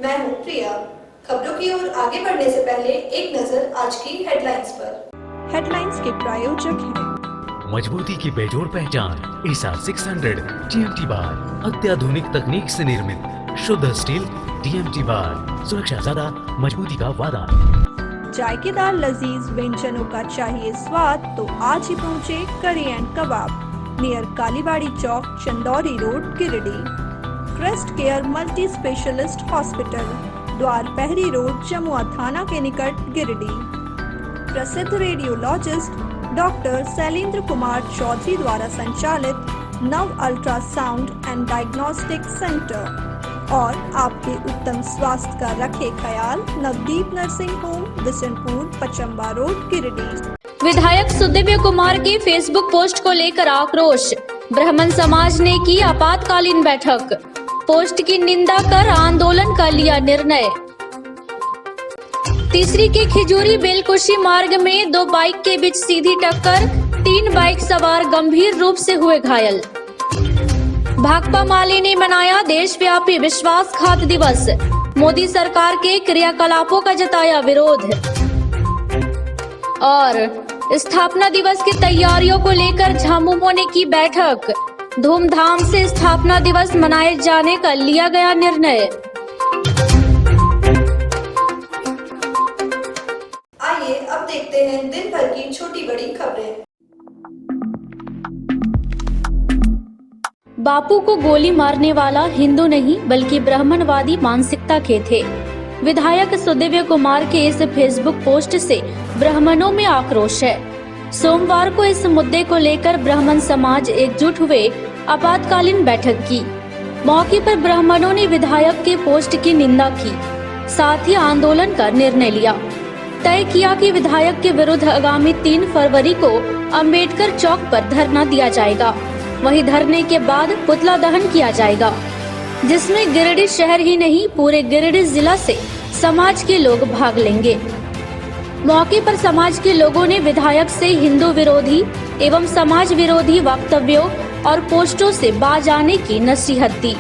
मैं हूं प्रिया। खबरों की ओर आगे बढ़ने से पहले एक नजर आज की हेडलाइंस पर। हेडलाइंस के प्रायोजक हैं मजबूती की बेजोड़ पहचान ईसा 600 TMT बार, अत्याधुनिक तकनीक से निर्मित शुद्ध स्टील TMT बार, सुरक्षा ज्यादा, मजबूती का वादा। जायकेदार लजीज व्यंजनों का चाहिए स्वाद तो आज ही पहुँचे curry and kebab, near Kalibari Chowk, Chandauri road, Giridih. Crest Care multi specialist hospital, Dwarpahari road, Jamua थाना के निकट, गिरिडीह। प्रसिद्ध रेडियोलॉजिस्ट डॉक्टर शैलेंद्र कुमार चौधरी द्वारा संचालित नव अल्ट्रासाउंड एंड डायग्नोस्टिक सेंटर और आपके उत्तम स्वास्थ्य का रखे ख्याल Navdeep nursing home, Bishanpur, Pachamba road, Giridih. विधायक सुदिव्य कुमार की फेसबुक पोस्ट को लेकर आक्रोश, ब्राह्मण समाज ने की आपातकालीन बैठक, पोस्ट की निंदा कर आंदोलन का लिया निर्णय। तीसरी के खिजूरी बेलकुशी मार्ग में दो बाइक के बीच सीधी टक्कर, 3 बाइक सवार गंभीर रूप से हुए घायल। भाकपा माले ने मनाया देशव्यापी विश्वासघात दिवस, मोदी सरकार के क्रियाकलापों का जताया विरोध। और स्थापना दिवस की तैयारियों को लेकर झामुमो ने की बैठक, धूमधाम से स्थापना दिवस मनाए जाने का लिया गया निर्णय। आइए अब देखते हैं दिन भर की छोटी बड़ी खबरें। बापू को गोली मारने वाला हिंदू नहीं बल्कि ब्राह्मणवादी मानसिकता के थे। विधायक सुदिव्य कुमार के इस फेसबुक पोस्ट से ब्राह्मणों में आक्रोश है। सोमवार को इस मुद्दे को लेकर ब्राह्मण समाज एकजुट हुए आपातकालीन बैठक की। मौके पर ब्राह्मणों ने विधायक के पोस्ट की निंदा की, साथ ही आंदोलन का निर्णय लिया। तय किया कि विधायक के विरुद्ध आगामी 3 फरवरी को अंबेडकर चौक पर धरना दिया जाएगा। वहीं धरने के बाद पुतला दहन किया जाएगा, जिसमें गिरिडीह शहर ही नहीं पूरे गिरिडीह जिला से समाज के लोग भाग लेंगे। मौके पर समाज के लोगों ने विधायक से हिंदू विरोधी एवं समाज विरोधी वक्तव्यों और पोस्टों से बाज आने की नसीहत दी।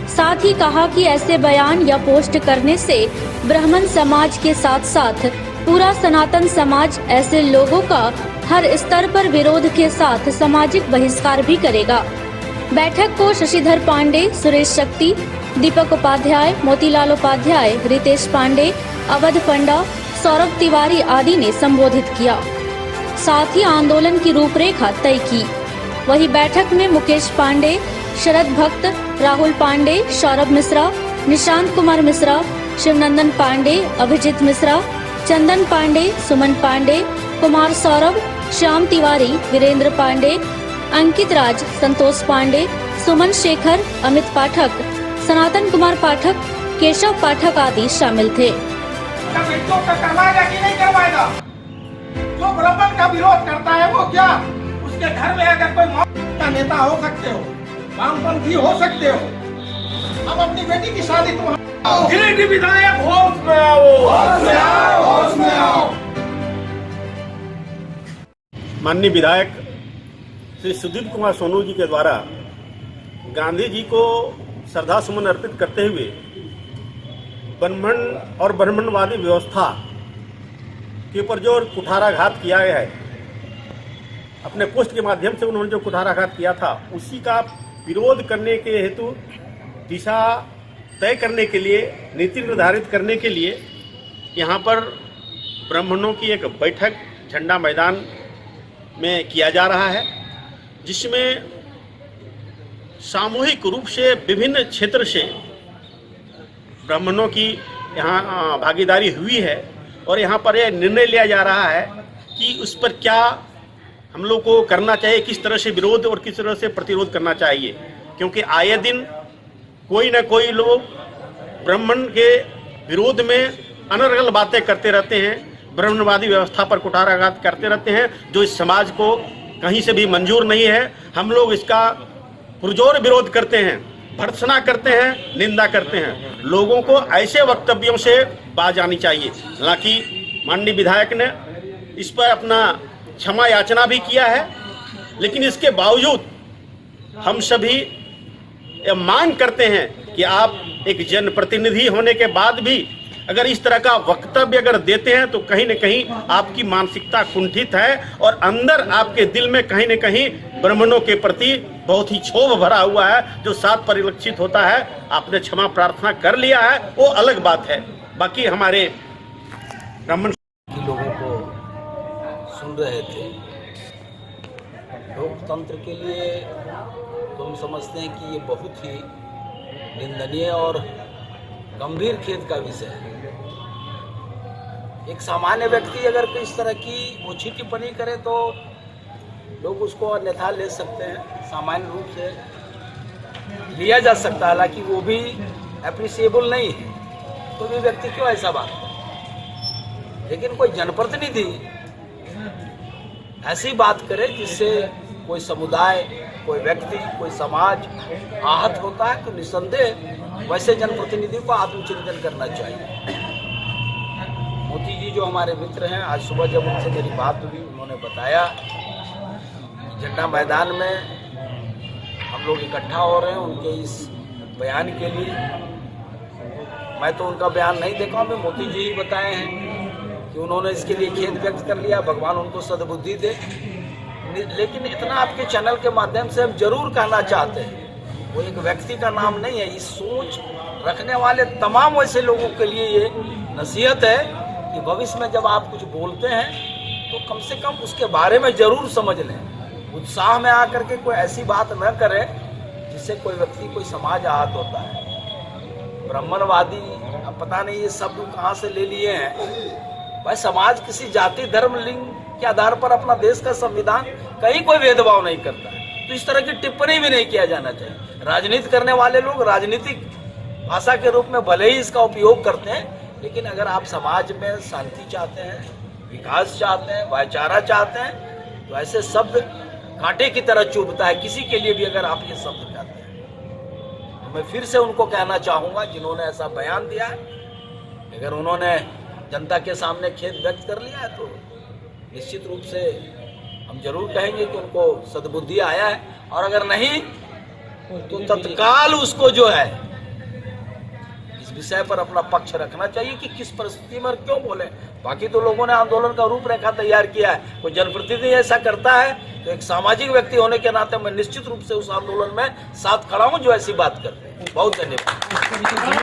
साथ ही कहा कि ऐसे बयान या पोस्ट करने से ब्राह्मण समाज के साथ साथ पूरा सनातन समाज ऐसे लोगों का हर स्तर पर विरोध के साथ सामाजिक बहिष्कार भी करेगा। बैठक को शशिधर पांडे, सुरेश शक्ति, दीपक उपाध्याय, मोतीलाल उपाध्याय, रितेश पांडे, अवध पंडा, सौरभ तिवारी आदि ने संबोधित किया। साथ ही आंदोलन की रूपरेखा तय की। वही बैठक में मुकेश पांडे, शरद भक्त, राहुल पांडे, सौरभ मिश्रा, निशांत कुमार मिश्रा, शिवनंदन पांडे, अभिजीत मिश्रा, चंदन पांडे, सुमन पांडे, कुमार सौरभ, श्याम तिवारी, वीरेंद्र पांडे, अंकित राज, संतोष पांडे, सुमन शेखर, अमित पाठक, सनातन कुमार पाठक, केशव पाठक आदि शामिल थे। करवाएगा कि नहीं करवाएगा? जो ब्राह्मण का विरोध करता है वो क्या उसके घर में अगर कोई मौत का नेता हो सकते हो, वामपंथी हो सकते हो, अब अपनी बेटी की शादी तुम गिरिडीह विधायक होश में आओ, होश में आओ, होश में आओ। माननीय विधायक श्री सुदिव्य कुमार सोनू जी के द्वारा गांधी जी को श्रद्धा सुमन अर्पित करते हुए ब्राह्मण और ब्राह्मणवादी व्यवस्था के ऊपर जो कुठाराघात किया गया है, अपने पोस्ट के माध्यम से उन्होंने जो कुठाराघात किया था उसी का विरोध करने के हेतु दिशा तय करने के लिए, नीति निर्धारित करने के लिए यहाँ पर ब्राह्मणों की एक बैठक झंडा मैदान में किया जा रहा है, जिसमें सामूहिक रूप से विभिन्न क्षेत्र से ब्राह्मणों की यहाँ भागीदारी हुई है और यहाँ पर यह निर्णय लिया जा रहा है कि उस पर क्या हम लोग को करना चाहिए, किस तरह से विरोध और किस तरह से प्रतिरोध करना चाहिए। क्योंकि आए दिन कोई न कोई लोग ब्राह्मण के विरोध में अनर्गल बातें करते रहते हैं, ब्राह्मणवादी व्यवस्था पर कुठाराघात करते रहते हैं, जो इस समाज को कहीं से भी मंजूर नहीं है। हम लोग इसका पुरजोर विरोध करते हैं, भर्त्सना करते हैं, निंदा करते हैं। लोगों को ऐसे वक्तव्यों से बाज आनी चाहिए। हालांकि माननीय विधायक ने इस पर अपना क्षमा याचना भी किया है, लेकिन इसके बावजूद हम सभी मांग करते हैं कि आप एक जनप्रतिनिधि होने के बाद भी अगर इस तरह का वक्तव्य अगर देते हैं तो कहीं न कहीं आपकी मानसिकता कुंठित है और अंदर आपके दिल में कहीं न कहीं ब्राह्मणों के प्रति बहुत ही क्षोभ भरा हुआ है, जो साफ परिलक्षित होता है। आपने क्षमा प्रार्थना कर लिया है, वो अलग बात है। बाकी हमारे ब्राह्मण की लोगों को सुन रहे थे। लोकतंत्र के लिए तो हम समझते हैं कि ये बहुत ही निंदनीय और गंभीर खेद का विषय है। एक सामान्य व्यक्ति अगर कोई इस तरह की ओछी टिप्पणी करे तो लोग उसको अन्यथा ले सकते हैं, सामान्य रूप से लिया जा सकता है, हालांकि वो भी एप्रिसिएबल नहीं है। तो भी व्यक्ति क्यों ऐसा बात करे, लेकिन कोई जनप्रतिनिधि ऐसी बात करे जिससे कोई समुदाय, कोई व्यक्ति, कोई समाज आहत होता है, तो निस्संदेह वैसे जनप्रतिनिधि को आत्मचिंतन करना चाहिए। मोती जी जो हमारे मित्र हैं, आज सुबह जब उनसे मेरी बात हुई, उन्होंने बताया झंडा मैदान में हम लोग इकट्ठा हो रहे हैं उनके इस बयान के लिए। मैं तो उनका बयान नहीं देखा, मैं मोती जी ही बताए हैं कि उन्होंने इसके लिए खेद व्यक्त कर लिया, भगवान उनको सद्बुद्धि दे। लेकिन इतना आपके चैनल के माध्यम से हम जरूर कहना चाहते हैं, वो एक व्यक्ति का नाम नहीं है, इस सोच रखने वाले तमाम वैसे लोगों के लिए ये नसीहत है कि भविष्य में जब आप कुछ बोलते हैं तो कम से कम उसके बारे में जरूर समझ लें। उत्साह में आकर के कोई ऐसी बात न करें जिससे कोई व्यक्ति, कोई समाज आहत होता है। ब्राह्मणवादी, अब पता नहीं ये शब्द कहाँ से ले लिए हैं। भाई समाज किसी जाति, धर्म, लिंग के आधार पर अपना देश का संविधान कहीं कोई भेदभाव नहीं करता है, तो इस तरह की टिप्पणी भी नहीं किया जाना चाहिए। राजनीति करने वाले लोग राजनीतिक भाषा के रूप में भले ही इसका उपयोग करते हैं, लेकिन अगर आप समाज में शांति चाहते हैं, विकास चाहते हैं, भाईचारा चाहते हैं, तो ऐसे शब्द कांटे की तरह चुभता है किसी के लिए भी अगर आप ये शब्द कहते हैं। तो मैं फिर से उनको कहना चाहूँगा जिन्होंने ऐसा बयान दिया है, अगर उन्होंने जनता के सामने खेद व्यक्त कर लिया है तो निश्चित रूप से हम जरूर कहेंगे कि उनको सद्बुद्धि आया है, और अगर नहीं तो तत्काल उसको जो है इस विषय पर अपना पक्ष रखना चाहिए कि किस परिस्थिति में क्यों बोले। बाकी तो लोगों ने आंदोलन का रूपरेखा तैयार किया है, कोई जनप्रतिनिधि ऐसा करता है तो एक सामाजिक व्यक्ति होने के नाते मैं निश्चित रूप से उस आंदोलन में साथ खड़ा हूं जो ऐसी बात करते हैं। बहुत धन्यवाद।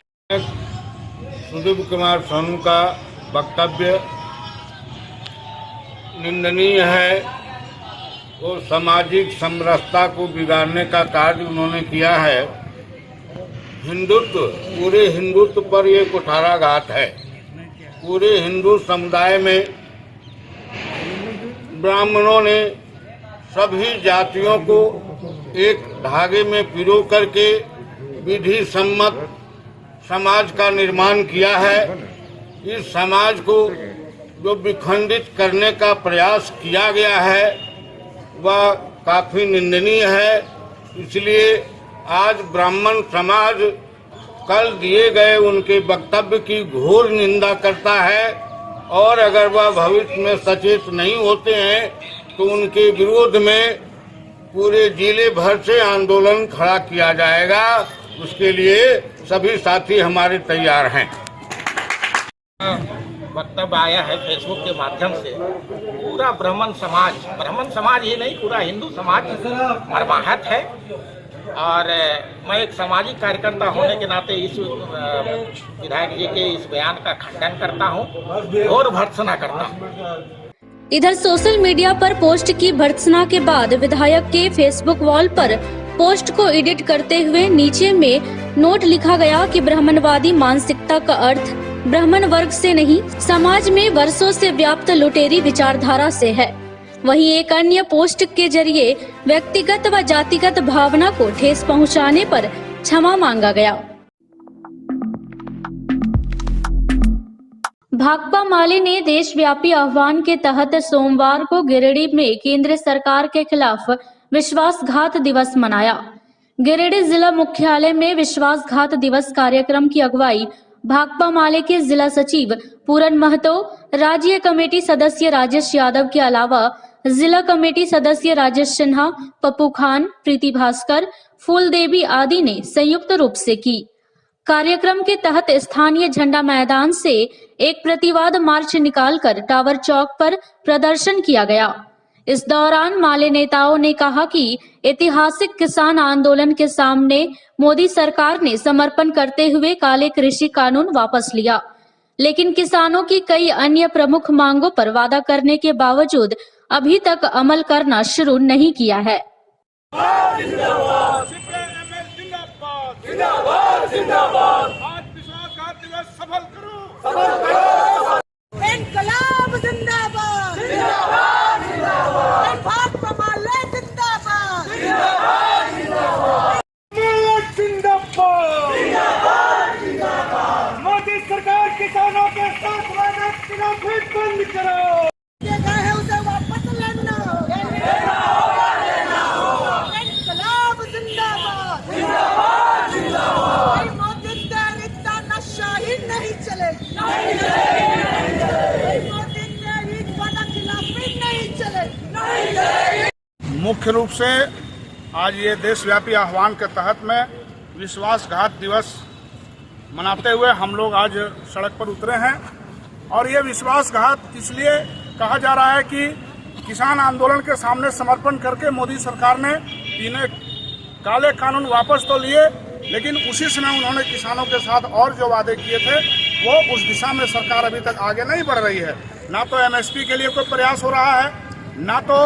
सुदीप कुमार सोनू का वक्तव्य निंदनीय है। वो सामाजिक समरसता को बिगाड़ने का कार्य उन्होंने किया है। हिंदुत्व, पूरे हिंदुत्व पर ये कुठाराघात है। पूरे हिंदू समुदाय में ब्राह्मणों ने सभी जातियों को एक धागे में पिरो करके विधि सम्मत समाज का निर्माण किया है। इस समाज को जो विखंडित करने का प्रयास किया गया है वह काफी निंदनीय है। इसलिए आज ब्राह्मण समाज कल दिए गए उनके वक्तव्य की घोर निंदा करता है, और अगर वह भविष्य में सचेत नहीं होते हैं तो उनके विरोध में पूरे जिले भर से आंदोलन खड़ा किया जाएगा। उसके लिए सभी साथी हमारे तैयार हैं। वक्तव्य आया है फेसबुक के माध्यम से, पूरा ब्राह्मण समाज ही नहीं, पूरा हिंदू समाज मर्माहत है। और मैं एक सामाजिक कार्यकर्ता होने के नाते इस विधायक जी के इस बयान का खंडन करता हूँ और भर्त्सना करता हूँ। इधर सोशल मीडिया पर पोस्ट की भर्त्सना के बाद विधायक के फेसबुक वॉल पर पोस्ट को एडिट करते हुए नीचे में नोट लिखा गया कि ब्राह्मणवादी मानसिकता का अर्थ ब्राह्मण वर्ग से नहीं, समाज में वर्षों से व्याप्त लुटेरी विचारधारा से है। वहीं एक अन्य पोस्ट के जरिए व्यक्तिगत व जातिगत भावना को ठेस पहुंचाने पर क्षमा मांगा गया। भाकपा माले ने देशव्यापी आह्वान के तहत सोमवार को गिरिडीह में केंद्र सरकार के खिलाफ विश्वासघात दिवस मनाया। गिरिडीह जिला मुख्यालय में विश्वासघात दिवस कार्यक्रम की अगुवाई भाकपा माले के जिला सचिव पूरन महतो, राज्य कमेटी सदस्य राजेश यादव के अलावा जिला कमेटी सदस्य राजेश सिन्हा, पप्पू खान, प्रीति भास्कर, फूल देवी आदि ने संयुक्त रूप से की। कार्यक्रम के तहत स्थानीय झंडा मैदान से एक प्रतिवाद मार्च निकालकर टावर चौक पर प्रदर्शन किया गया। इस दौरान माले नेताओं ने कहा कि ऐतिहासिक किसान आंदोलन के सामने मोदी सरकार ने समर्पण करते हुए काले कृषि कानून वापस लिया, लेकिन किसानों की कई अन्य प्रमुख मांगों पर वादा करने के बावजूद अभी तक अमल करना शुरू नहीं किया है। इनकलाब जिंदाबाद, जिंदाबाद, जिंदाबाद, भाजपा माले जिंदाबाद, जिंदाबाद, जिंदाबाद, जिंदाबाद, जिंदाबाद, जिंदाबाद। मोदी सरकार किसानों के साथ वादा फिर बंद करो। ये गए हैं उसे वापस लेना, इनकलाब जिंदाबाद, जिंदाबाद, जिंदाबाद। मोदी तेरी इतना नशा ही नहीं चलेगी, नहीं चलेगी, मोदी तेरी वादा खिलाफी नहीं चलेगी, नहीं चलेगी। मुख्य रूप से आज ये देशव्यापी आह्वान के तहत में विश्वासघात दिवस मनाते हुए हम लोग आज सड़क पर उतरे हैं। और ये विश्वासघात इसलिए कहा जा रहा है कि किसान आंदोलन के सामने समर्पण करके मोदी सरकार ने तीनों काले कानून वापस तो लिए, लेकिन उसी समय उन्होंने किसानों के साथ और जो वादे किए थे वो उस दिशा में सरकार अभी तक आगे नहीं बढ़ रही है। ना तो एमएसपी के लिए कोई प्रयास हो रहा है, ना तो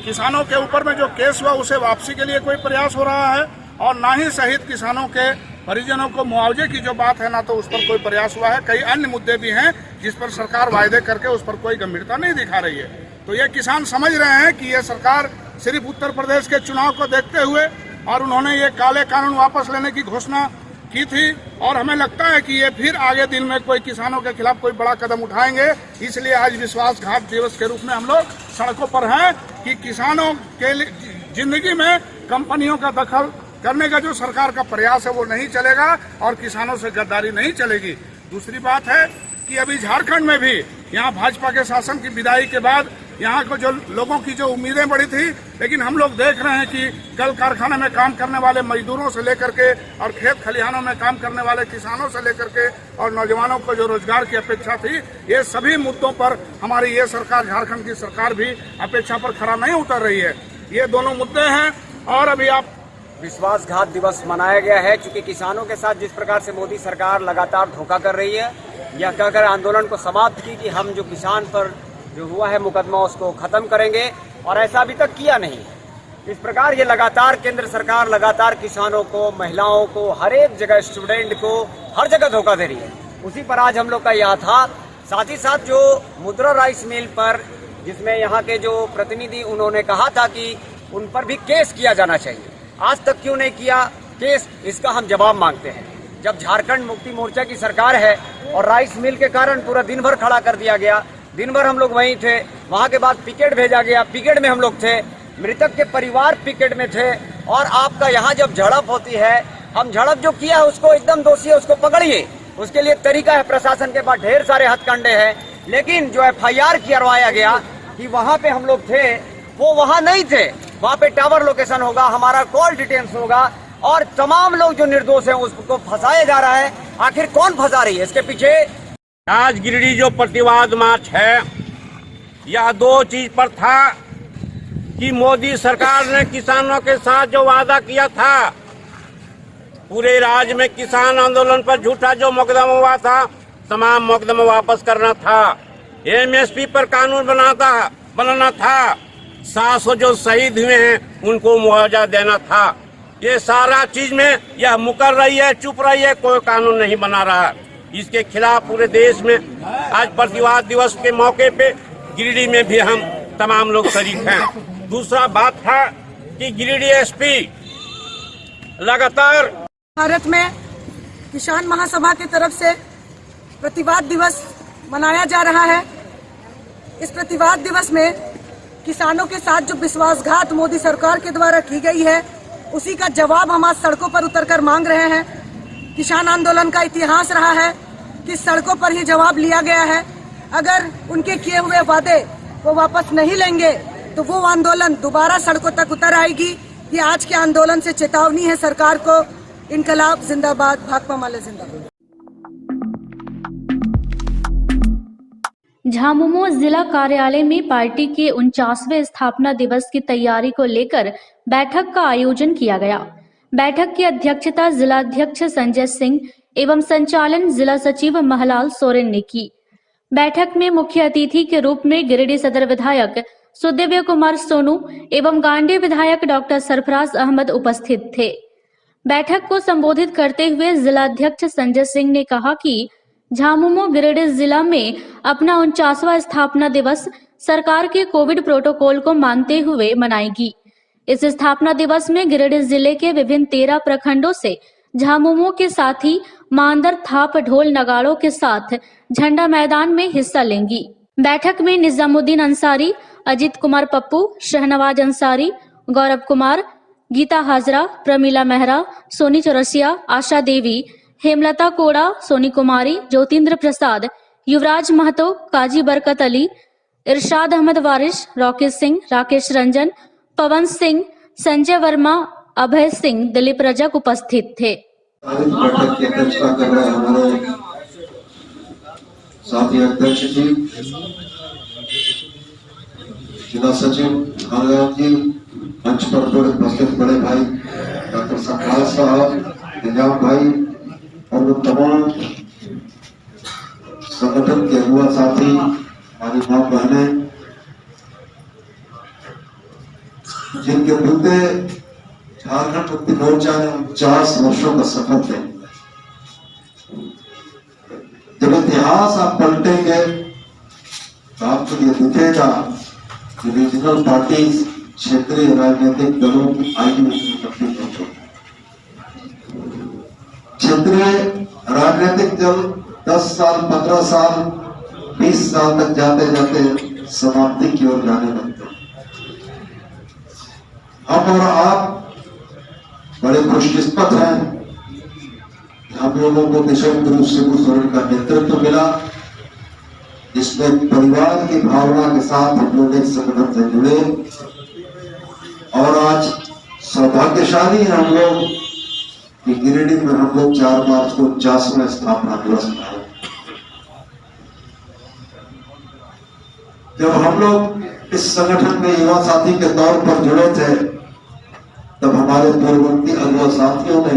किसानों के ऊपर में जो केस हुआ उसे वापसी के लिए कोई प्रयास हो रहा है, और ना ही शहीद किसानों के परिजनों को मुआवजे की जो बात है ना तो उस पर कोई प्रयास हुआ है। कई अन्य मुद्दे भी हैं जिस पर सरकार वायदे करके उस पर कोई गंभीरता नहीं दिखा रही है। तो ये किसान समझ रहे हैं कि ये सरकार सिर्फ उत्तर प्रदेश के चुनाव को देखते हुए और उन्होंने ये काले कानून वापस लेने की घोषणा की थी, और हमें लगता है कि ये फिर आगे दिन में कोई किसानों के खिलाफ कोई बड़ा कदम उठाएंगे। इसलिए आज विश्वासघात दिवस के रूप में हम लोग सड़कों पर हैं कि किसानों के जिंदगी में कंपनियों का दखल करने का जो सरकार का प्रयास है वो नहीं चलेगा और किसानों से गद्दारी नहीं चलेगी। दूसरी बात है कि अभी झारखंड में भी यहाँ भाजपा के शासन की विदाई के बाद यहाँ को जो लोगों की जो उम्मीदें बढ़ी थी, लेकिन हम लोग देख रहे हैं कि कल कारखाने में काम करने वाले मजदूरों से लेकर के और खेत खलिहानों में काम करने वाले किसानों से लेकर के और नौजवानों को जो रोजगार की अपेक्षा थी, ये सभी मुद्दों पर हमारी ये सरकार, झारखंड की सरकार भी अपेक्षा पर खरा नहीं उतर रही है। ये दोनों मुद्दे हैं। और अभी आप विश्वासघात दिवस मनाया गया है क्योंकि किसानों के साथ जिस प्रकार से मोदी सरकार लगातार धोखा कर रही है, यह कहकर आंदोलन को समाप्त की कि हम जो किसान पर जो हुआ है मुकदमा उसको खत्म करेंगे, और ऐसा अभी तक किया नहीं। इस प्रकार ये लगातार केंद्र सरकार लगातार किसानों को, महिलाओं को, हर एक जगह स्टूडेंट को हर जगह धोखा दे रही है। उसी पर आज हम लोग का यह था। साथ ही साथ जो मुद्रा राइस मिल पर जिसमें यहाँ के जो प्रतिनिधि उन्होंने कहा था कि उन पर भी केस किया जाना चाहिए, आज तक क्यों नहीं किया केस, इसका हम जवाब मांगते हैं। जब झारखंड मुक्ति मोर्चा की सरकार है और राइस मिल के कारण पूरा दिन भर खड़ा कर दिया गया, दिन भर हम लोग वहीं थे, वहां के बाद पिकेट भेजा गया, पिकेट में हम लोग थे, मृतक के परिवार पिकेट में थे, और आपका यहाँ जब झड़प होती है, हम झड़प जो किया है उसको एकदम दोषी है उसको पकड़िए, उसके लिए तरीका है, प्रशासन के पास ढेर सारे हथकंडे हैं। लेकिन जो FIR करवाया गया कि वहाँ पे हम लोग थे, वो वहाँ नहीं थे। वहाँ पे टावर लोकेशन होगा, हमारा कॉल डिटेल्स होगा, और तमाम लोग जो निर्दोष हैं उसको फंसाया जा रहा है। आखिर कौन फंसा रही है इसके पीछे? आज गिरिडीह जो प्रतिवाद मार्च है, यह दो चीज पर था कि मोदी सरकार ने किसानों के साथ जो वादा किया था, पूरे राज्य में किसान आंदोलन पर झूठा जो मुकदमा हुआ था, तमाम मुकदमा वापस करना था, MSP पर कानून बनाना था, 700 जो शहीद हुए हैं उनको मुआवजा देना था। ये सारा चीज में यह मुकर रही है, चुप रही है, कोई कानून नहीं बना रहा। इसके खिलाफ पूरे देश में आज प्रतिवाद दिवस के मौके पे गिरिडीह में भी हम तमाम लोग शरीक हैं। दूसरा बात था कि गिरिडीह SP लगातार भारत में किसान महासभा की तरफ से प्रतिवाद दिवस मनाया जा रहा है। इस प्रतिवाद दिवस में किसानों के साथ जो विश्वासघात मोदी सरकार के द्वारा की गई है, उसी का जवाब हम आज सड़कों पर उतरकर मांग रहे हैं। किसान आंदोलन का इतिहास रहा है कि सड़कों पर ही जवाब लिया गया है। अगर उनके किए हुए वादे वो वापस नहीं लेंगे तो वो आंदोलन दोबारा सड़कों तक उतर आएगी। ये आज के आंदोलन से चेतावनी है सरकार को। इनकलाब जिंदाबाद, भाकपा माले जिंदाबाद। झामुमो जिला कार्यालय में पार्टी के 49वें स्थापना दिवस की तैयारी को लेकर बैठक का आयोजन किया गया। बैठक की अध्यक्षता जिलाध्यक्ष संजय सिंह एवं संचालन जिला सचिव महलाल सोरेन ने की। बैठक में मुख्य अतिथि के रूप में गिरिडीह सदर विधायक सुदिव्य कुमार सोनू एवं गांडी विधायक डॉक्टर सरफराज अहमद उपस्थित थे। बैठक को संबोधित करते हुए जिलाध्यक्ष संजय सिंह ने कहा कि झामुमो गिरिडीह जिला में अपना 49वां स्थापना दिवस सरकार के कोविड प्रोटोकॉल को मानते हुए मनाएगी। इस स्थापना दिवस में गिरिडीह जिले के विभिन्न 13 प्रखंडों से झामुमो के साथ ही मांदर, थाप, ढोल नगाड़ों के साथ झंडा मैदान में हिस्सा लेंगी। बैठक में निजामुद्दीन अंसारी, अजीत कुमार पप्पू, शहनवाज अंसारी, गौरव कुमार, गीता हाजरा, प्रमीला मेहरा, सोनी चौरसिया, आशा देवी, हेमलता कोड़ा, सोनी कुमारी, ज्योतिंद्र प्रसाद, युवराज महतो, काजी बरकत अली, इरशाद अहमद वारिश, रॉकेश सिंह, राकेश रंजन, पवन सिंह, संजय वर्मा, अभय सिंह, दिलीप रजक उपस्थित थे। बैठक की अध्यक्षता कर रहे हमारे साथी अध्यक्ष जी, जिला सचिव खानगांव जी, मंच पर उपस्थित बड़े भाई डॉक्टर सरफराज साहब, निजाम भाई और वो तमाम संगठन के युवा साथी, हमारी माँ बहने, जिनके मुद्दे झारखंड मुक्ति मोर्चा ने 50 वर्षों का सफर थे। जब इतिहास आप पलटेंगे तो आपको ये दिखेगा कि रीजनल पार्टीज, क्षेत्रीय राजनीतिक दलों की आयु क्षेत्रीय राजनीतिक दल 10 साल, 15 साल, 20 साल तक जाते जाते समाप्ति की ओर जाने लगते। हम और आप बड़े खुशकिस्मत हैं, हम लोगों को बिशप गुरु शिबू सोरेन का नेतृत्व मिला, जिसमें परिवार की भावना के साथ हम लोग एक संगठन से जुड़े और आज सौभाग्यशाली हैं हम लोग कि गिरिडीह में हम लोग 4 मार्च को 50वां स्थापना दिवस मनाए। जब हम लोग इस संगठन में युवा साथी के तौर पर जुड़े थे, तब हमारे पूर्ववर्ती अगुआ साथियों ने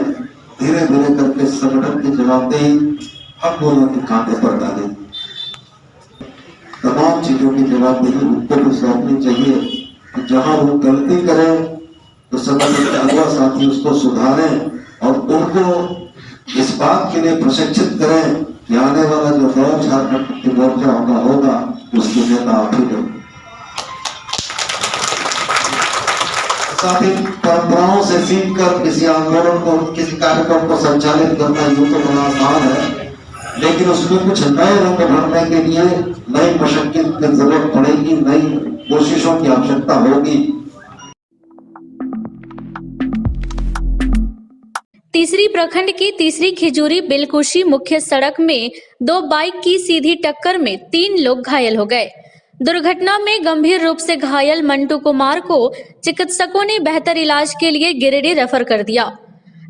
धीरे धीरे करके संगठन की जवाबदेही हम लोगों के कांधे पर डाली। तमाम चीजों की जवाबदेही उनको भी सौंपनी चाहिए। जहां वो गलती करें तो संगठन के अगुआ साथी उसको सुधारें और उनको इस बात के लिए प्रशिक्षित करें कि आने वाला जो दौर झारखंड मुक्ति मोर्चा होगा उसके नेता आप ही लोग। साथ ही परंपराओं से सीखकर किसी आंदोलन को, किसी कार्यक्रम को संचालित करना यूं तो बड़ा आसान है, लेकिन उसमें कुछ नए रंग भरने के लिए नई मशक्कत की जरूरत पड़ेगी, नई कोशिशों की आवश्यकता होगी। तीसरी प्रखंड की तीसरी खिजूरी बिलकुशी मुख्य सड़क में 2 बाइक की सीधी टक्कर में 3 लोग घायल हो गए। दुर्घटना में गंभीर रूप से घायल मंटू कुमार को चिकित्सकों ने बेहतर इलाज के लिए गिरिडीह रेफर कर दिया।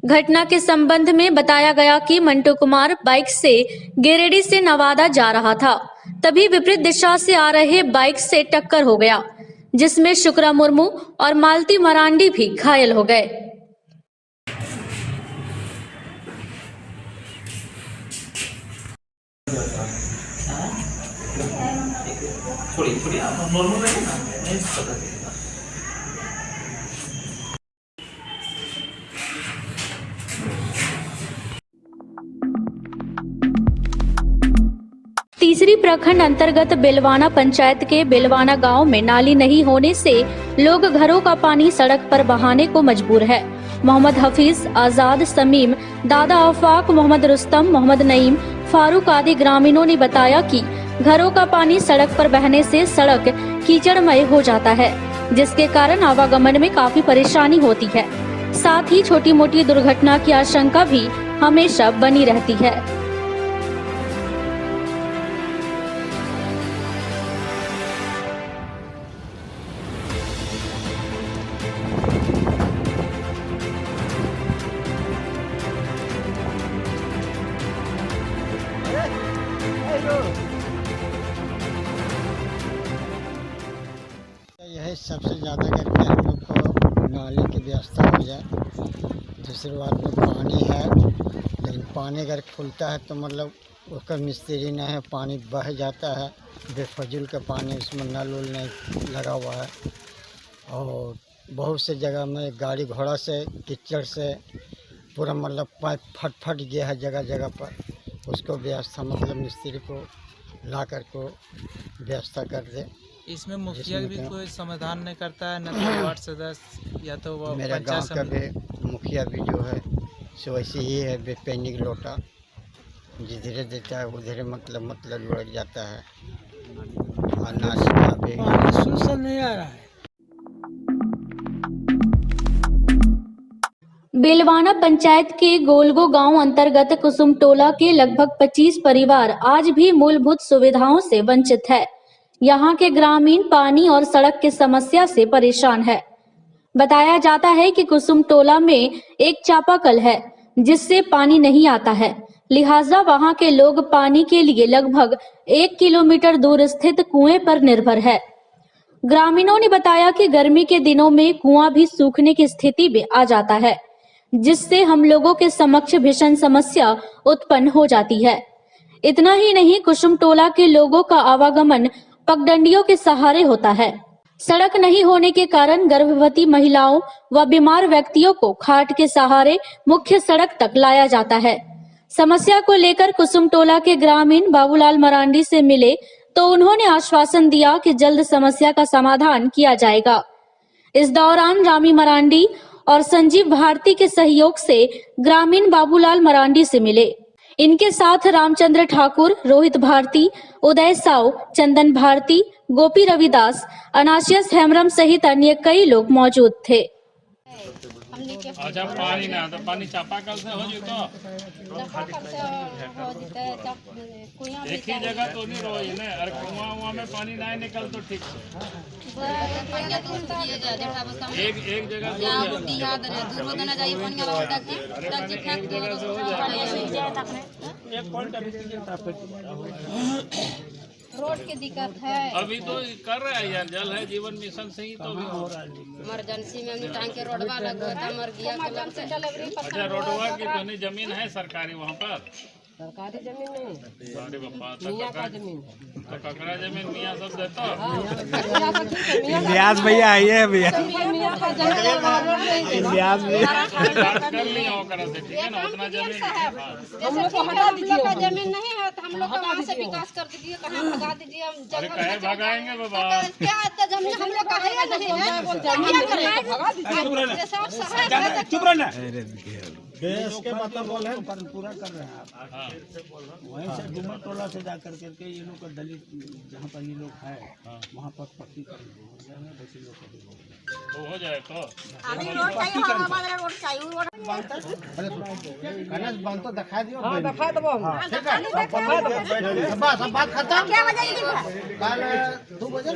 घटना के संबंध में बताया गया कि मंटू कुमार बाइक से गिरिडीह से नवादा जा रहा था, तभी विपरीत दिशा से आ रहे बाइक से टक्कर हो गया, जिसमें शुक्रा मुर्मू और मालती मरांडी भी घायल हो गए। तीसरी प्रखंड अंतर्गत बेलवाना पंचायत के बेलवाना गांव में नाली नहीं होने से लोग घरों का पानी सड़क पर बहाने को मजबूर है। मोहम्मद हफीज, आजाद, समीम, दादा आफाक, मोहम्मद रुस्तम, मोहम्मद नईम, फारूक आदि ग्रामीणों ने बताया कि घरों का पानी सड़क पर बहने से सड़क कीचड़मय हो जाता है, जिसके कारण आवागमन में काफी परेशानी होती है। साथ ही छोटी मोटी दुर्घटना की आशंका भी हमेशा बनी रहती है। सबसे ज़्यादा करके हम लोग को नाली की व्यवस्था हो जाए। दूसरी बात में पानी है, लेकिन पानी अगर खुलता है तो मतलब उसका मिस्त्री नहीं है, पानी बह जाता है बेफजूल का पानी, उसमें नल उल नहीं लगा हुआ है। और बहुत से जगह में गाड़ी घोड़ा से कीचड़ से पूरा मतलब पाइप फट गया है जगह जगह पर। उसको व्यवस्था मतलब मिस्त्री को ला कर को व्यवस्था कर दे। इसमें मुखिया भी कोई समाधान नहीं करता है, न तो वार्ड सदस्य या तो वो मेरा गांव का भी मुखिया भी जो है सो ऐसे ही है, बेपैनिक लोटा जिधरे देता है उधरे मतलब लुढ़क जाता है। नाली का भी नहीं आ रहा है। बेलवाना पंचायत के गोलगो गांव अंतर्गत कुसुमटोला के लगभग 25 परिवार आज भी मूलभूत सुविधाओं से वंचित है। यहां के ग्रामीण पानी और सड़क की समस्या से परेशान है। बताया जाता है कि कुसुमटोला में एक चापाकल है जिससे पानी नहीं आता है, लिहाजा वहां के लोग पानी के लिए लगभग 1 किलोमीटर दूर स्थित कुएं पर निर्भर है। ग्रामीणों ने बताया कि गर्मी के दिनों में कुआं भी सूखने की स्थिति में आ जाता है, जिससे हम लोगों के समक्ष भीषण समस्या उत्पन्न हो जाती है। इतना ही नहीं, कुसुमटोला के लोगों का आवागमन पगडंडियों के सहारे होता है। सड़क नहीं होने के कारण गर्भवती महिलाओं व बीमार व्यक्तियों को खाट के सहारे मुख्य सड़क तक लाया जाता है। समस्या को लेकर कुसुमटोला के ग्रामीण बाबूलाल मरांडी से मिले तो उन्होंने आश्वासन दिया कि जल्द समस्या का समाधान किया जाएगा। इस दौरान रामी मरांडी और संजीव भारती के सहयोग से ग्रामीण बाबूलाल मरांडी से मिले। इनके साथ रामचंद्र ठाकुर, रोहित भारती, उदय साव, चंदन भारती, गोपी रविदास, अनाशियस हेमरम सहित अन्य कई लोग मौजूद थे। अच्छा, पानी ना तो पानी चापाकल से हो जितो एक ही जगह तो नहीं रही ना, अरे कुआं में पानी ना निकल तो ठीक एक जगह रोड की दिक्कत है। अभी तो कर रहा है यार, जल है जीवन मिशन से ही तो भी हो रहा है। इमरजेंसी में हमने टांग के रोडवा लगा था, मर गया। अच्छा, रोडवा की तो नहीं जमीन है सरकारी वहाँ पर? सरकारी जमीन नहीं, अरे बापा, तो जमीन तो ककड़ा जमीन मियाँ सब देता ब्याज भैया आइए भैया, ब्याज कर लिया होकर से, ठीक है ना, उतना जमीन हम लोग का जमीन नहीं है तो हम लोग को वहाँ से विकास कर दीजिए, कहाँ भगा दीजिए। हम अरे कहे भगाएंगे बाबा, क्या जमीन हम लोग का है नहीं है, चुप रहना। देश के मतलब बोल है पूरा कर रहे हैं आप। वहीं से डूमर टोला से जा करके ये लोग का दलित जहाँ पर ये लोग है वहाँ पर पक्की कर तो हो जाए तो बंद तो दिखा दियो, दिखा दो बस अब बात खत्म। कल 2 बजे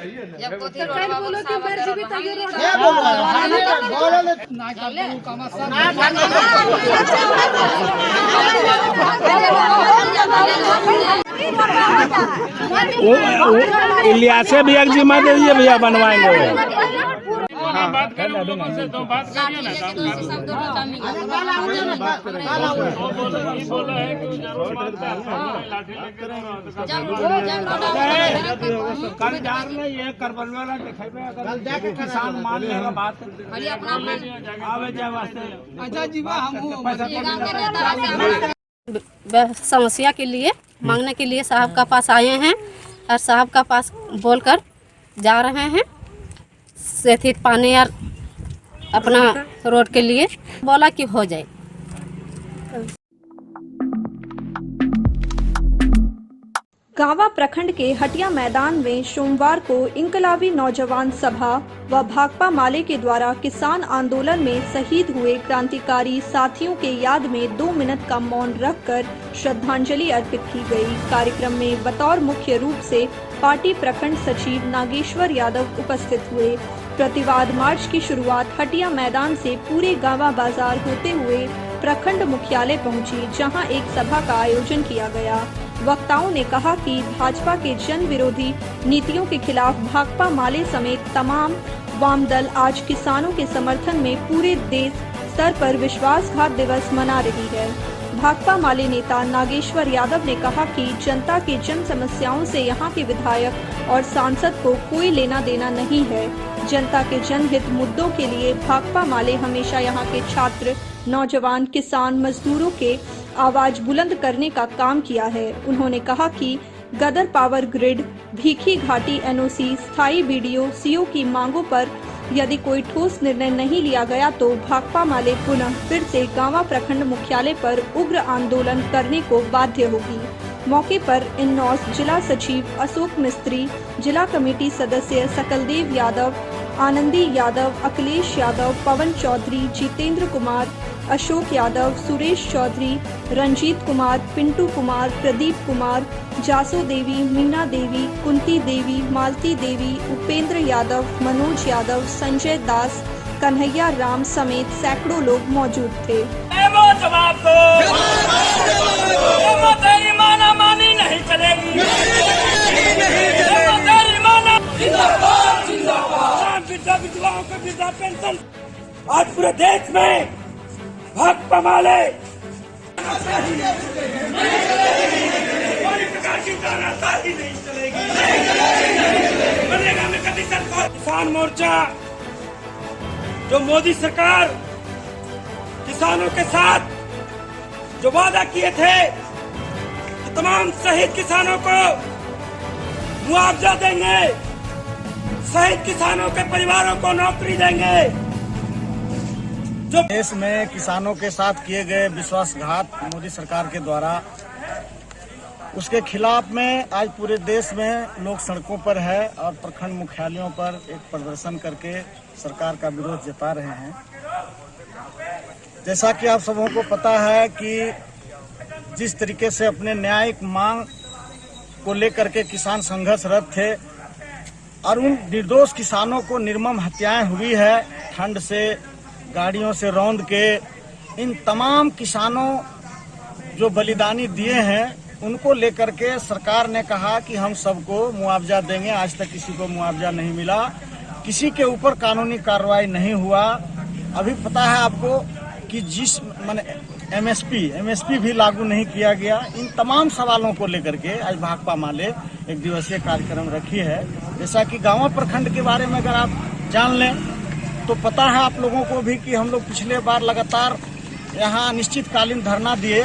इलियासे भी एक जिम्मा दे दीजिए भैया, बनवाएंगे। बात कर लोगों से तो बात करिए ना, बोला है कि जरूर लाठी लेके करबन वाला देखेबे, किसान मान लेगा बात आवे जाए वास्ते। अच्छा जीवा हम समस्या के लिए मांगने के लिए साहब का पास आए हैं और साहब का पास बोलकर जा रहे हैं। सेथित पानी और अपना रोड के लिए बोला कि हो जाए। गांवा प्रखंड के हटिया मैदान में सोमवार को इंकलाबी नौजवान सभा व भाकपा माले के द्वारा किसान आंदोलन में शहीद हुए क्रांतिकारी साथियों के याद में 2 मिनट का मौन रखकर श्रद्धांजलि अर्पित की गई। कार्यक्रम में बतौर मुख्य रूप से पार्टी प्रखंड सचिव नागेश्वर यादव उपस्थित हुए। प्रतिवाद मार्च की शुरुआत हटिया मैदान से पूरे गांवा बाजार होते हुए प्रखंड मुख्यालय पहुंची, जहां एक सभा का आयोजन किया गया। वक्ताओं ने कहा कि भाजपा के जन विरोधी नीतियों के खिलाफ भाकपा माले समेत तमाम वाम दल आज किसानों के समर्थन में पूरे देश स्तर पर विश्वासघात दिवस मना रही है। भाकपा माले नेता नागेश्वर यादव ने कहा कि जनता के जन समस्याओं से यहां के विधायक और सांसद को कोई लेना देना नहीं है। जनता के जनहित मुद्दों के लिए भाकपा माले हमेशा यहां के छात्र, नौजवान, किसान, मजदूरों के आवाज बुलंद करने का काम किया है। उन्होंने कहा कि गदर पावर ग्रिड, भीखी घाटी एनओसी, स्थायी बीडीओ, सीओ की मांगों पर यदि कोई ठोस निर्णय नहीं लिया गया तो भाकपा माले पुनः फिर से गांवा प्रखंड मुख्यालय पर उग्र आंदोलन करने को बाध्य होगी। मौके पर इन्नौस जिला सचिव अशोक मिस्त्री, जिला कमेटी सदस्य सकलदेव यादव, आनंदी यादव, अखिलेश यादव, पवन चौधरी, जितेंद्र कुमार, अशोक यादव, सुरेश चौधरी, रंजीत कुमार, पिंटू कुमार, प्रदीप कुमार, जासो देवी, मीना देवी, कुंती देवी, मालती देवी, उपेंद्र यादव, मनोज यादव, संजय दास, कन्हैया राम समेत सैकड़ों लोग मौजूद थे। जवाब दो, तेरी माना मानी नहीं चलेगी, विधवाओं को वृद्धा पेंशन आज पूरे देश में भाकपा माले कोई प्रकार की तानाशाही नहीं चलेगी। मनरेगा में कभी सरकार किसान मोर्चा जो मोदी सरकार किसानों के साथ जो वादा किए थे कि तमाम शहीद किसानों को मुआवजा देंगे, शहीद किसानों के परिवारों को नौकरी देंगे। जो देश में किसानों के साथ किए गए विश्वासघात मोदी सरकार के द्वारा, उसके खिलाफ में आज पूरे देश में लोग सड़कों पर है और प्रखंड मुख्यालयों पर एक प्रदर्शन करके सरकार का विरोध जता रहे हैं। जैसा कि आप सबों को पता है कि जिस तरीके से अपने न्यायिक मांग को लेकर के किसान संघर्षरत थे और उन निर्दोष किसानों को निर्मम हत्याएं हुई है, ठंड से गाड़ियों से रौंद के, इन तमाम किसानों जो बलिदानी दिए हैं उनको लेकर के सरकार ने कहा कि हम सबको मुआवजा देंगे। आज तक किसी को मुआवजा नहीं मिला, किसी के ऊपर कानूनी कार्रवाई नहीं हुआ। अभी पता है आपको कि जिस एमएसपी भी लागू नहीं किया गया। इन तमाम सवालों को लेकर के आज भाकपा माले एक दिवसीय कार्यक्रम रखी है। जैसा कि गांवा प्रखंड के बारे में अगर आप जान लें तो पता है आप लोगों को भी कि हम लोग पिछले बार लगातार यहाँ अनिश्चितकालीन धरना दिए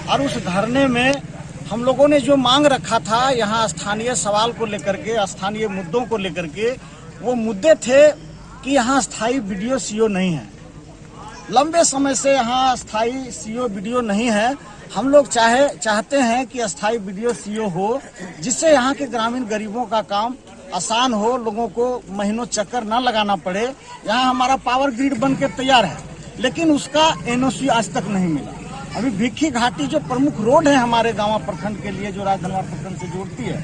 और उस धरने में हम लोगों ने जो मांग रखा था यहाँ स्थानीय सवाल को लेकर के, स्थानीय मुद्दों को लेकर के, वो मुद्दे थे कि यहाँ स्थायी बीडीओ सीओ नहीं है। लंबे समय से यहाँ स्थायी सीओ बीडीओ नहीं है। हम लोग चाहते हैं कि स्थायी बीडीओ सीओ हो, जिससे यहाँ के ग्रामीण गरीबों का काम आसान हो, लोगों को महीनों चक्कर ना लगाना पड़े। यहाँ हमारा पावर ग्रिड बन के तैयार है, लेकिन उसका एनओसी आज तक नहीं मिला। अभी भीखी घाटी जो प्रमुख रोड है हमारे गांव प्रखंड के लिए, जो राजधनवार प्रखंड से जोड़ती है,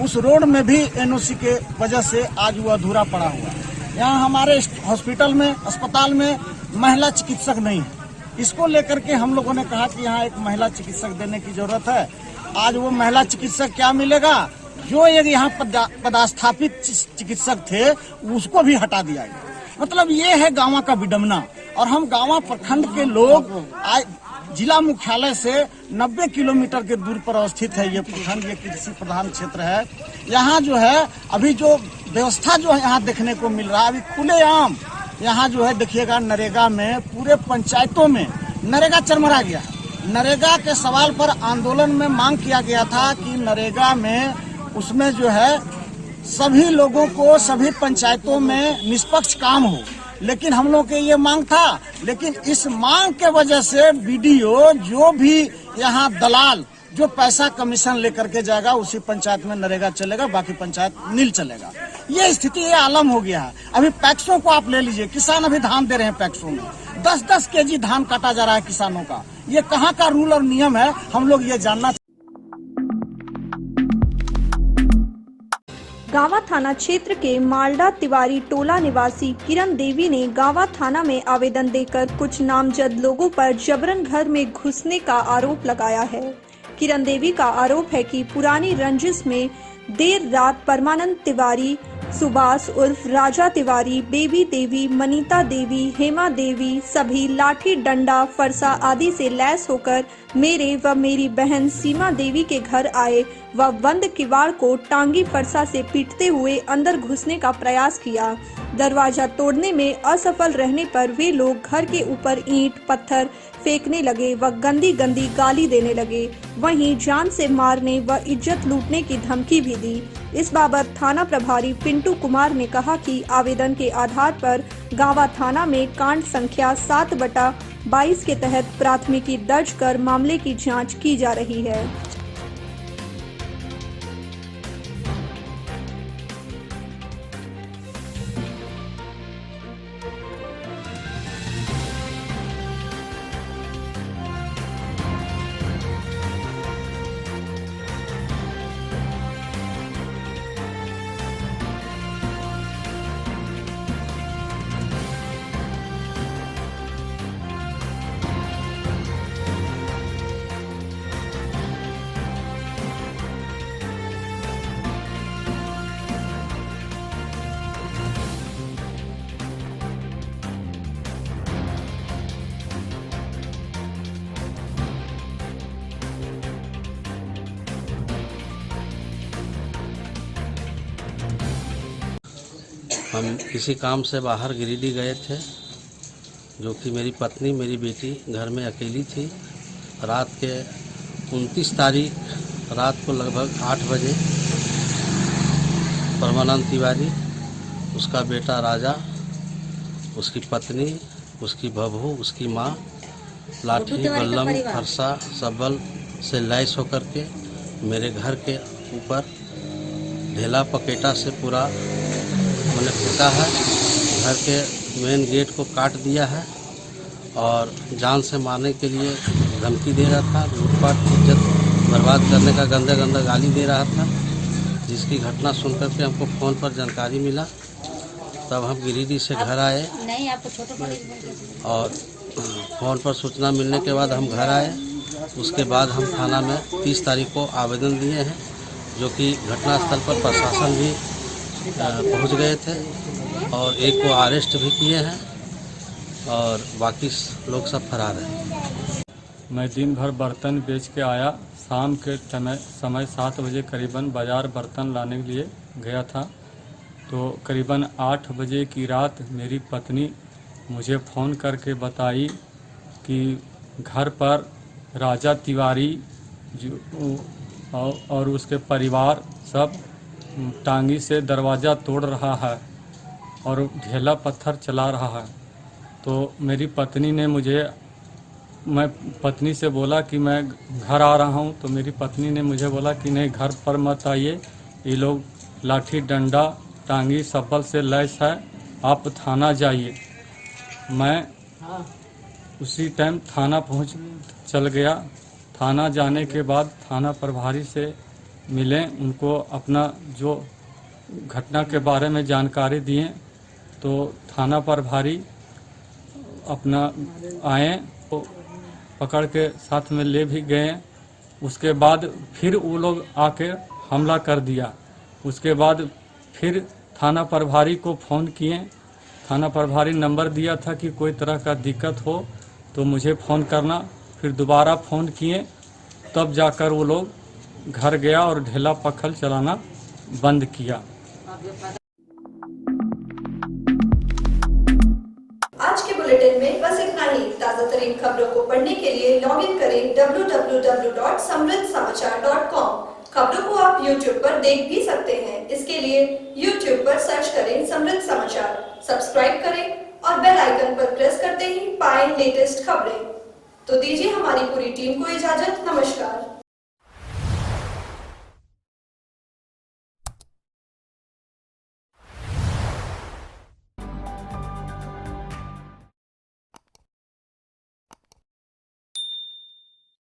उस रोड में भी एनओसी के वजह से आज वो अधूरा पड़ा हुआ है। यहाँ हमारे हॉस्पिटल में, अस्पताल में महिला चिकित्सक नहीं है। इसको लेकर के हम लोगों ने कहा कि यहाँ एक महिला चिकित्सक देने की जरूरत है। आज वो महिला चिकित्सक क्या मिलेगा, जो एक यहाँ पदस्थापित चिकित्सक थे उसको भी हटा दिया गया। मतलब ये है गांवा का विडंबना। और हम गांवा प्रखंड के लोग आज जिला मुख्यालय से 90 किलोमीटर के दूर पर अवस्थित है ये प्रखंड। ये कृषि प्रधान क्षेत्र है। यहाँ जो है अभी जो व्यवस्था जो है यहाँ देखने को मिल रहा है, अभी खुलेआम यहाँ जो है देखिएगा, नरेगा में पूरे पंचायतों में नरेगा चरमरा गया है। नरेगा के सवाल पर आंदोलन में मांग किया गया था कि नरेगा में उसमें जो है सभी लोगों को सभी पंचायतों में निष्पक्ष काम हो, लेकिन हम लोग के ये मांग था। लेकिन इस मांग के वजह से बीडीओ जो भी यहाँ दलाल जो पैसा कमीशन लेकर के जाएगा उसी पंचायत में नरेगा चलेगा, बाकी पंचायत नील चलेगा। ये स्थिति ये आलम हो गया है। अभी पैक्सों को आप ले लीजिए, किसान अभी धान दे रहे हैं पैक्सों में, 10-10 केजी धान काटा जा रहा है किसानों का। ये कहाँ का रूल और नियम है, हम लोग ये जानना। गांवा थाना क्षेत्र के मालडा तिवारी टोला निवासी किरण देवी ने गांवा थाना में आवेदन देकर कुछ नामजद लोगों पर जबरन घर में घुसने का आरोप लगाया है। किरण देवी का आरोप है कि पुरानी रंजिश में देर रात परमानंद तिवारी सुभाष उर्फ राजा तिवारी, बेबी देवी, मनीता देवी, हेमा देवी सभी लाठी, डंडा, फरसा आदि से लैस होकर मेरे व मेरी बहन सीमा देवी के घर आए व बंद किवाड़ को टांगी फरसा से पीटते हुए अंदर घुसने का प्रयास किया। दरवाजा तोड़ने में असफल रहने पर वे लोग घर के ऊपर ईंट पत्थर फेंकने लगे व गंदी गंदी गाली देने लगे। वहीं जान से मारने व इज्जत लूटने की धमकी भी दी। इस बाबत थाना प्रभारी पिंटू कुमार ने कहा कि आवेदन के आधार पर गावा थाना में कांड संख्या 7/22 के तहत प्राथमिकी दर्ज कर मामले की जांच की जा रही है। हम किसी काम से बाहर गिरिडीह गए थे, जो कि मेरी पत्नी मेरी बेटी घर में अकेली थी। रात के 29 तारीख रात को लगभग 8 बजे परमानंद तिवारी, उसका बेटा राजा, उसकी पत्नी, उसकी बहू, उसकी माँ लाठी, बल्लम, फरसा, सबल से लैस होकर के मेरे घर के ऊपर ढेला पकेटा से पूरा मैंने फेंका है। घर के मेन गेट को काट दिया है और जान से मारने के लिए धमकी दे रहा था। लूटपाट, इज्जत बर्बाद करने का गंदा गंदा गाली दे रहा था, जिसकी घटना सुनकर के हमको फ़ोन पर जानकारी मिला। तब हम गिरिडीह से घर आए और फ़ोन पर सूचना मिलने के बाद हम घर आए। उसके बाद हम थाना में 30 तारीख को आवेदन दिए हैं, जो कि घटनास्थल पर प्रशासन भी पहुंच गए थे और एक को अरेस्ट भी किए हैं और बाकी लोग सब फरार हैं। मैं दिन भर बर्तन बेच के आया। शाम के समय 7 बजे करीबन बाज़ार बर्तन लाने के लिए गया था, तो करीबन 8 बजे की रात मेरी पत्नी मुझे फ़ोन करके बताई कि घर पर राजा तिवारी और उसके परिवार सब टांगी से दरवाज़ा तोड़ रहा है और ढेला पत्थर चला रहा है। तो मेरी पत्नी ने मैं पत्नी से बोला कि मैं घर आ रहा हूं, तो मेरी पत्नी ने मुझे बोला कि नहीं, घर पर मत आइए, ये लोग लाठी, डंडा, टांगी, सफल से लैस है, आप थाना जाइए। मैं उसी टाइम थाना चल गया। थाना जाने के बाद थाना प्रभारी से मिले, उनको अपना जो घटना के बारे में जानकारी दिए, तो थाना प्रभारी अपना आए तो पकड़ के साथ में ले भी गए। उसके बाद फिर वो लोग आके हमला कर दिया। उसके बाद फिर थाना प्रभारी को फ़ोन किए। थाना प्रभारी नंबर दिया था कि कोई तरह का दिक्कत हो तो मुझे फ़ोन करना। फिर दोबारा फ़ोन किए, तब जाकर वो लोग घर गया और ढेला पत्थर चलाना बंद किया। आज के बुलेटिन में बस इतना ही। ताज़ा तरीन खबरों को पढ़ने के लिए लॉग इन करें www.samriddhsamachar.com। खबरों को आप YouTube पर देख भी सकते हैं। इसके लिए YouTube पर सर्च करें समृद्ध समाचार, सब्सक्राइब करें और बेल आइकन पर प्रेस करते ही पाएं लेटेस्ट खबरें। तो दीजिए हमारी पूरी टीम को इजाजत। नमस्कार।